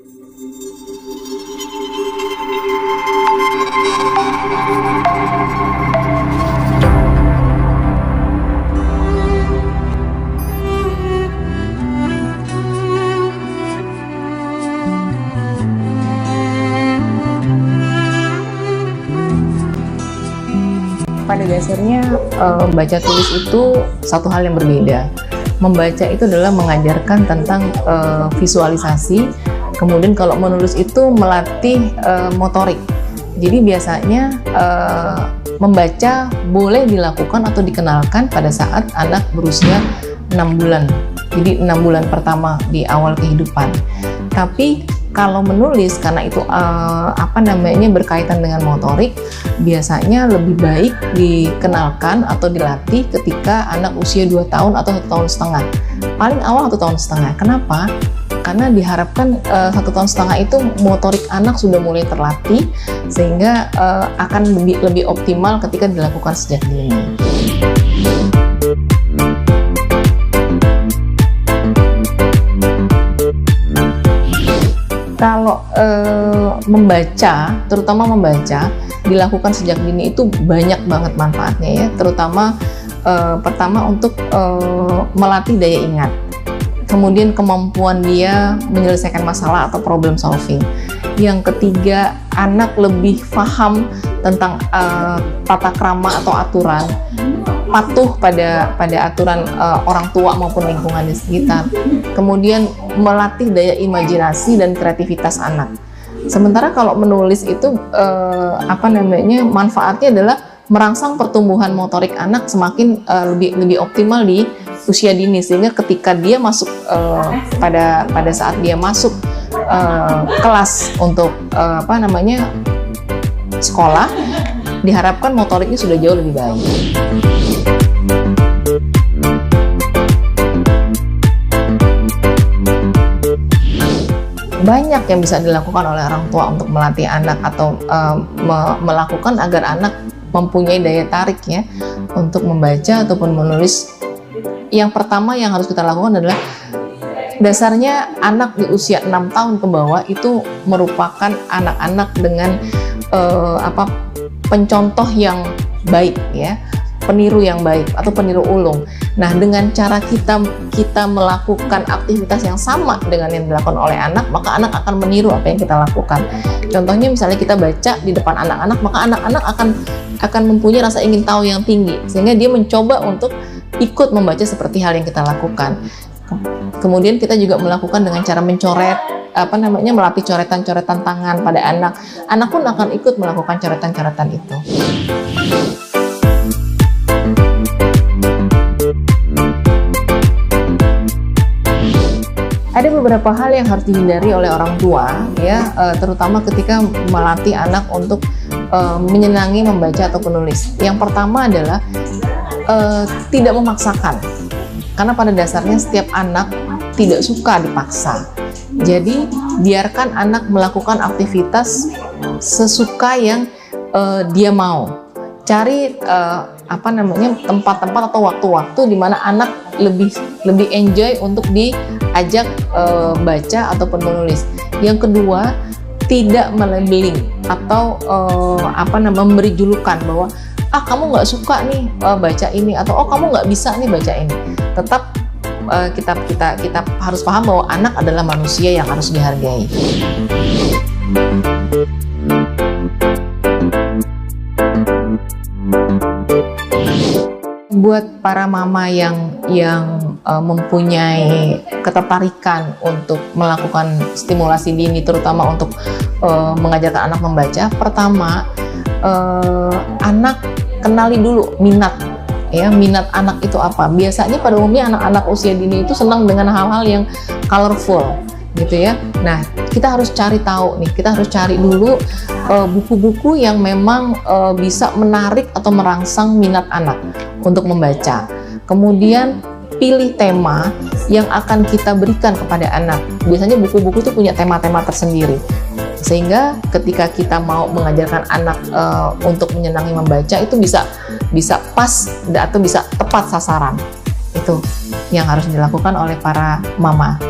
Pada dasarnya baca tulis itu satu hal yang berbeda. Membaca itu adalah mengajarkan tentang visualisasi, kemudian kalau menulis itu melatih motorik. Jadi biasanya membaca boleh dilakukan atau dikenalkan pada saat anak berusia 6 bulan. Jadi 6 bulan pertama di awal kehidupan. Tapi kalau menulis, karena itu berkaitan dengan motorik, biasanya lebih baik dikenalkan atau dilatih ketika anak usia 2 tahun atau 1,5 tahun. Paling awal 1,5 tahun. Kenapa? Karena diharapkan 1,5 tahun itu motorik anak sudah mulai terlatih, sehingga akan lebih optimal ketika dilakukan sejak dini. Kalau membaca, terutama membaca, dilakukan sejak dini itu banyak banget manfaatnya ya. Terutama pertama untuk melatih daya ingat, kemudian kemampuan dia menyelesaikan masalah atau problem solving. Yang ketiga, anak lebih paham tentang tata krama atau aturan, patuh pada aturan orang tua maupun lingkungan di sekitar. Kemudian melatih daya imajinasi dan kreativitas anak. Sementara kalau menulis itu manfaatnya adalah merangsang pertumbuhan motorik anak semakin lebih optimal di usia dini, sehingga ketika dia masuk pada saat dia masuk kelas untuk sekolah, diharapkan motoriknya sudah jauh lebih baik. Banyak yang bisa dilakukan oleh orang tua untuk melatih anak atau melakukan agar anak mempunyai daya tarik ya untuk membaca ataupun menulis. Yang pertama yang harus kita lakukan adalah, dasarnya anak di usia 6 tahun ke bawah itu merupakan anak-anak dengan pencontoh yang baik ya, peniru yang baik atau peniru ulung. Nah, dengan cara kita melakukan aktivitas yang sama dengan yang dilakukan oleh anak, maka anak akan meniru apa yang kita lakukan. Contohnya misalnya kita baca di depan anak-anak, maka anak-anak akan mempunyai rasa ingin tahu yang tinggi, sehingga dia mencoba untuk ikut membaca seperti hal yang kita lakukan. Kemudian kita juga melakukan dengan cara mencoret, melatih coretan-coretan tangan pada anak. Anak pun akan ikut melakukan coretan-coretan itu. Ada beberapa hal yang harus dihindari oleh orang tua, ya, terutama ketika melatih anak untuk menyenangi membaca atau menulis. Yang pertama adalah tidak memaksakan, karena pada dasarnya setiap anak tidak suka dipaksa. Jadi biarkan anak melakukan aktivitas sesuka yang dia mau. Cari tempat-tempat atau waktu-waktu di mana anak lebih enjoy untuk diajak baca ataupun menulis. Yang kedua, tidak melabeling atau memberi julukan bahwa kamu nggak suka nih baca ini, atau kamu nggak bisa nih baca ini. Tetap kita harus paham bahwa anak adalah manusia yang harus dihargai. Buat para mama yang mempunyai ketertarikan untuk melakukan stimulasi dini, terutama untuk mengajarkan anak membaca, pertama anak kenali dulu minat anak itu apa. Biasanya pada umumnya anak-anak usia dini itu senang dengan hal-hal yang colorful gitu ya. Nah, kita harus cari tahu nih, kita harus cari dulu buku-buku yang memang bisa menarik atau merangsang minat anak untuk membaca. Kemudian pilih tema yang akan kita berikan kepada anak. Biasanya buku-buku itu punya tema-tema tersendiri, sehingga ketika kita mau mengajarkan anak untuk menyenangi membaca, itu bisa pas atau bisa tepat sasaran. Itu yang harus dilakukan oleh para mama.